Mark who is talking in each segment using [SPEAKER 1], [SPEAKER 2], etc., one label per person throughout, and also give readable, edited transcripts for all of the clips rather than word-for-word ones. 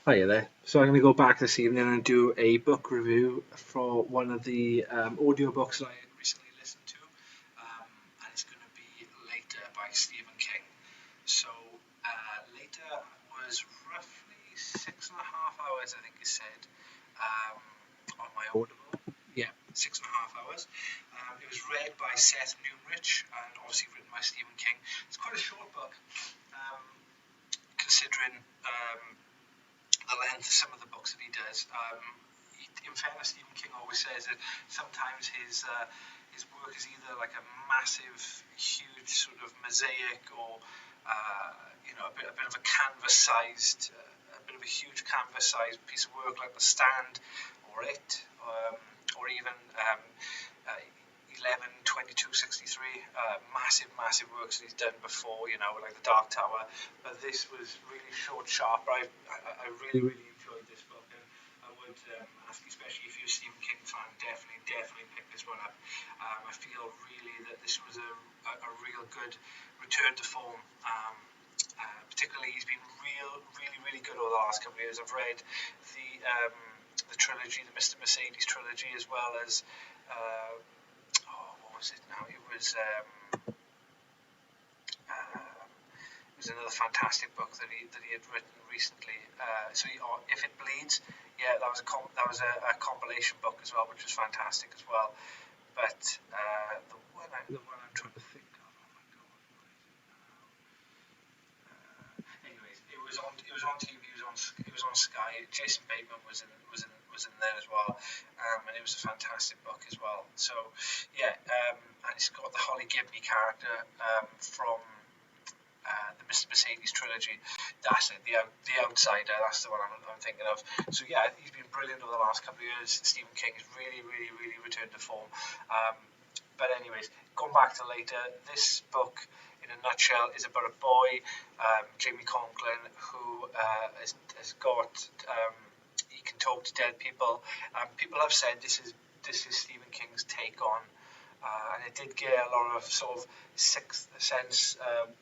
[SPEAKER 1] Hiya there. So I'm going to go back this evening and do a book review for one of the audiobooks that I recently listened to, and it's going to be Later by Stephen King. So Later was roughly 6.5 hours, I think it said, on my Audible. Yeah, 6.5 hours. It was read by Seth Newrich and obviously written by Stephen King. It's quite a short book, um, considering the length of some of the books that he does. In fairness, Stephen King always says that sometimes his work is either like a massive, huge sort of mosaic, or a bit of a canvas-sized, a bit of a huge canvas-sized piece of work like The Stand or It, or even 11, 22, 63, massive, massive works that he's done before, like The Dark Tower. But this was really short, sharp. I really, really enjoyed this book, and I would ask, especially if you're a Stephen King fan, definitely, definitely pick this one up. I feel really that this was a real good return to form. Particularly, he's been really, really good over the last couple of years. I've read the trilogy, the Mr. Mercedes trilogy, as well as what was it now? It was another fantastic book that he had written recently. If It Bleeds, yeah, that was a compilation book as well, which was fantastic as well. But the one I'm trying to think of, oh my god, what is it now? Anyways, it was on TV. It was on Sky. Jason Bateman was in there as well, and it was a fantastic book as well. So yeah, and it's got the Holly Gibney character from the Mr. Mercedes trilogy. That's it, the Outsider. That's the one I'm thinking of. So yeah, he's been brilliant over the last couple of years. Stephen King has really, really, really returned to form. But anyways, going back to Later, this book in a nutshell is about a boy, Jamie Conklin, who has got he can talk to dead people. People have said this is Stephen King's take on. And it did get a lot of sort of Sixth Sense,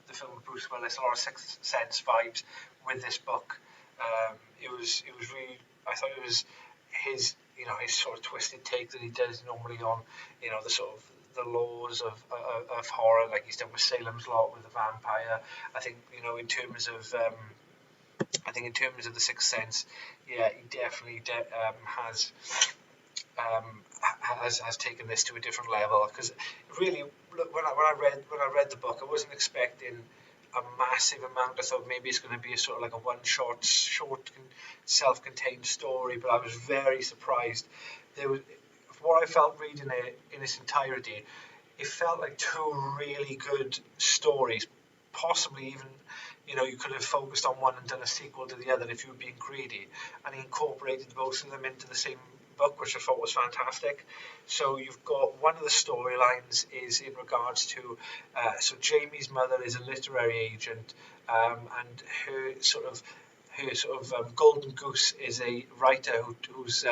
[SPEAKER 1] the film with Bruce Willis, a lot of Sixth Sense vibes with this book. It was really, I thought it was his sort of twisted take that he does normally on the sort of the laws of horror, like he's done with Salem's Lot with the vampire. I think in terms of the Sixth Sense, yeah, he definitely has has taken this to a different level. Because really, look, when I read the book, I wasn't expecting a massive amount. I thought maybe it's going to be a sort of like a short, self-contained story. But I was very surprised. There was what I felt reading it in its entirety. It felt like two really good stories, possibly even. You could have focused on one and done a sequel to the other if you were being greedy, and he incorporated both of them into the same book, which I thought was fantastic. So you've got one of the storylines is in regards to Jamie's mother is a literary agent, and her sort of golden goose is a writer who's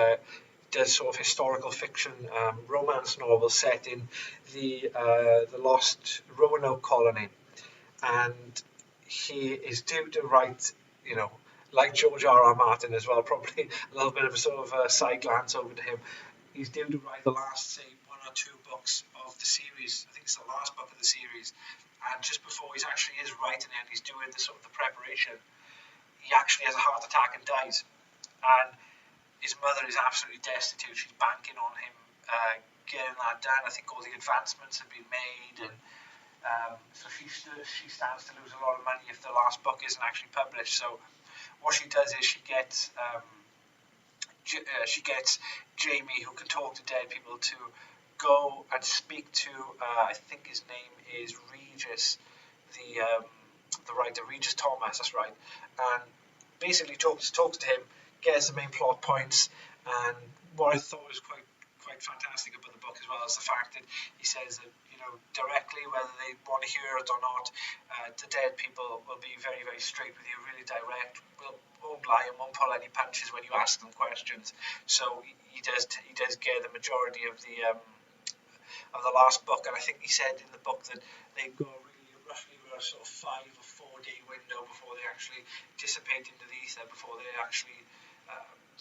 [SPEAKER 1] does sort of historical fiction romance novels set in the lost Roanoke colony, and he is due to write, like George R. R. Martin as well, probably a little bit of a sort of a side glance over to him. He's due to write the last, say, one or two books of the series. I think it's the last book of the series. And just before he actually is writing it, and he's doing the sort of the preparation, he actually has a heart attack and dies. And his mother is absolutely destitute. She's banking on him getting that done. I think all the advancements have been made, and so she stands to lose a lot of money if the last book isn't actually published. So what she does is she gets Jamie, who can talk to dead people, to go and speak to I think his name is Regis, the writer Regis Thomas. That's right, and basically talks to him, gets the main plot points, and what I thought was quite fantastic about the book as well is the fact that he says that directly, whether they want to hear it or not, the dead people will be very, very straight with you, really direct, won't lie and won't pull any punches when you ask them questions. So he does get the majority of the last book, and I think he said in the book that they go really roughly were a sort of 5 or 4 day window before they actually dissipate into the ether, before they actually,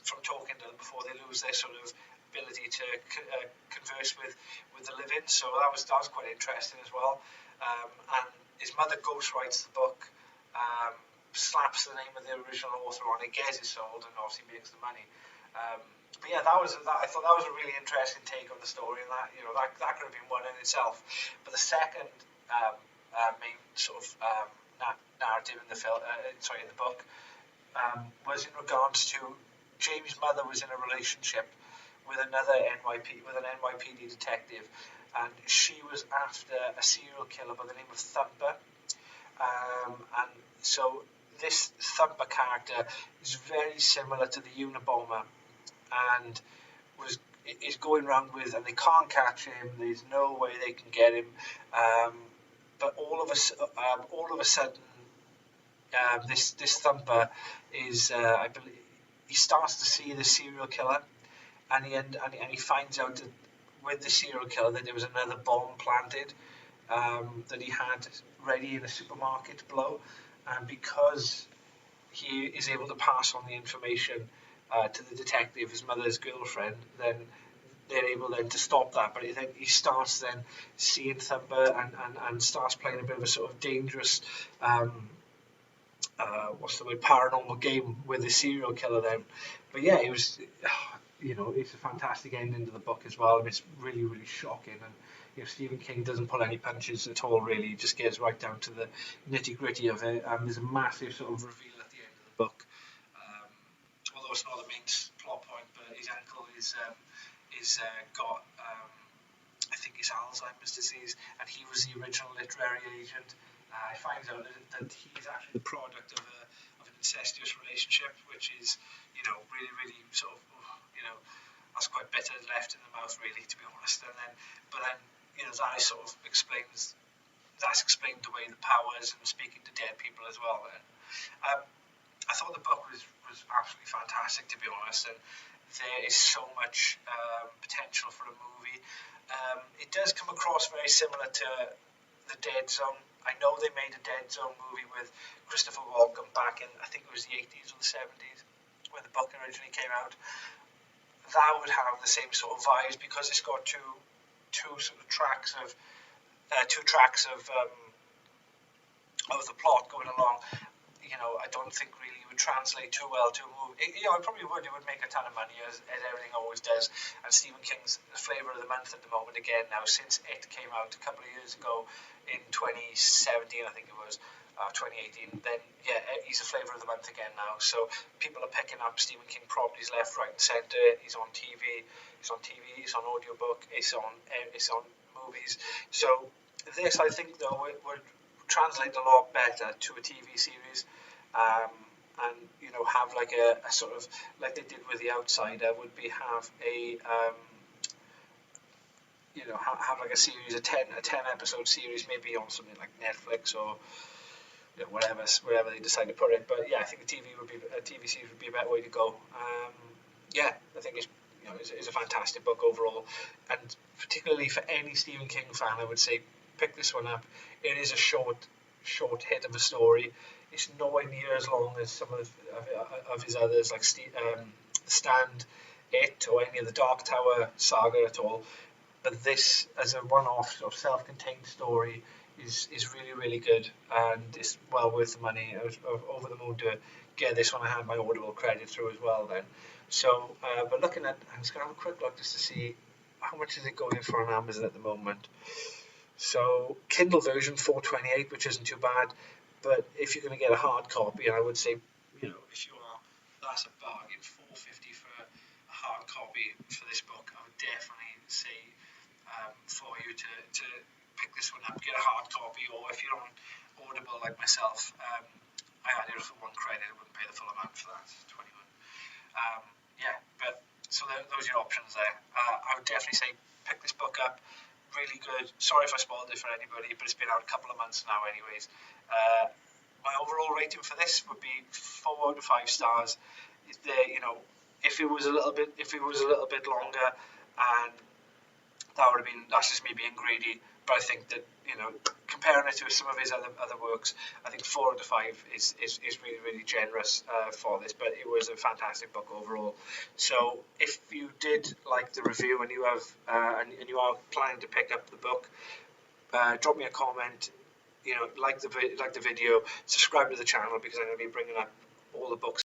[SPEAKER 1] from talking to them, before they lose their sort of ability to converse with the living. So that was quite interesting as well. And his mother ghostwrites the book, um, slaps the name of the original author on it, gets it sold, and obviously makes the money. But yeah, I thought that was a really interesting take on the story, and that could have been one in itself. But the second main sort of narrative in the film, in the book, was in regards to Jamie's mother was in a relationship with an NYPD detective, and she was after a serial killer by the name of Thumper. And so this Thumper character is very similar to the Unabomber, and was is going around with, and they can't catch him. There's no way they can get him. But all of a sudden, this Thumper is, I believe, he starts to see the serial killer, and he finds out that with the serial killer that there was another bomb planted, that he had ready in a supermarket to blow, and because he is able to pass on the information to the detective, his mother's girlfriend, then they're able then to stop that. But then he starts then seeing Thumper, and starts playing a bit of a sort of dangerous, what's the word, paranormal game with the serial killer then. But yeah, it was, it's a fantastic ending to the book as well. And it's really, really shocking. And Stephen King doesn't pull any punches at all, really. He just gets right down to the nitty gritty of it. There's a massive sort of reveal at the end of the book. Although it's not the main plot point, but his uncle is got, I think it's Alzheimer's disease, and he was the original literary agent. He finds out that he's actually the product of an incestuous relationship, which is, really, really sort of, that's quite bitter left in the mouth, really, to be honest. But then, that sort of that's explained away the powers and speaking to dead people as well. I thought the book was absolutely fantastic, to be honest, and there is so much potential for a movie. It does come across very similar to The Dead Zone. I know they made a Dead Zone movie with Christopher Walken back in, I think it was the 80s or the 70s, when the book originally came out. That would have the same sort of vibes, because it's got two sort of tracks of the plot going along. I don't think really it would translate too well to a movie. It probably would. It would make a ton of money, as everything always does. And Stephen King's the flavour of the month at the moment again now, since It came out a couple of years ago in 2017, I think it was, 2018. Then, yeah, he's a flavour of the month again now. So people are picking up Stephen King properties left, right and centre. He's on TV, he's on audiobook, it's on movies. So this, I think, though, would translate a lot better to a TV series, and have like a sort of, like they did with The Outsider, would be have a have like a series, a 10 episode series, maybe on something like Netflix or wherever they decide to put it. But yeah, I think a TV series would be a better way to go. Yeah, I think it's a fantastic book overall, and particularly for any Stephen King fan, I would say pick this one up. It is a short hit of a story. It's nowhere near as long as some of his others, like The Stand, It, or any of the Dark Tower saga at all. But this, as a one-off sort of self-contained story, is really, really good, and it's well worth the money. I was over the moon to get this one. I had my Audible credit through as well then. So, but I'm just going to have a quick look just to see how much is it going for on Amazon at the moment. So Kindle version $4.28, which isn't too bad. But if you're going to get a hard copy, I would say, if you are, that's a bargain. $4.50 for a hard copy for this book. I would definitely say for you to pick this one up, get a hard copy, or if you're on Audible like myself, I had it for one credit. I wouldn't pay the full amount for that, 21. Yeah, but so those are your options there. I would definitely say pick this book up. Really good. Sorry if I spoiled it for anybody, but it's been out a couple of months now anyways. My overall rating for this would be 4 out of 5 stars. If it was a little bit longer, and that's just me being greedy. But I think that, comparing it to some of his other works, I think 4 out of 5 is really, really generous for this. But it was a fantastic book overall. So if you did like the review and you have and you are planning to pick up the book, drop me a comment. Like the video, subscribe to the channel, because I'm going to be bringing up all the books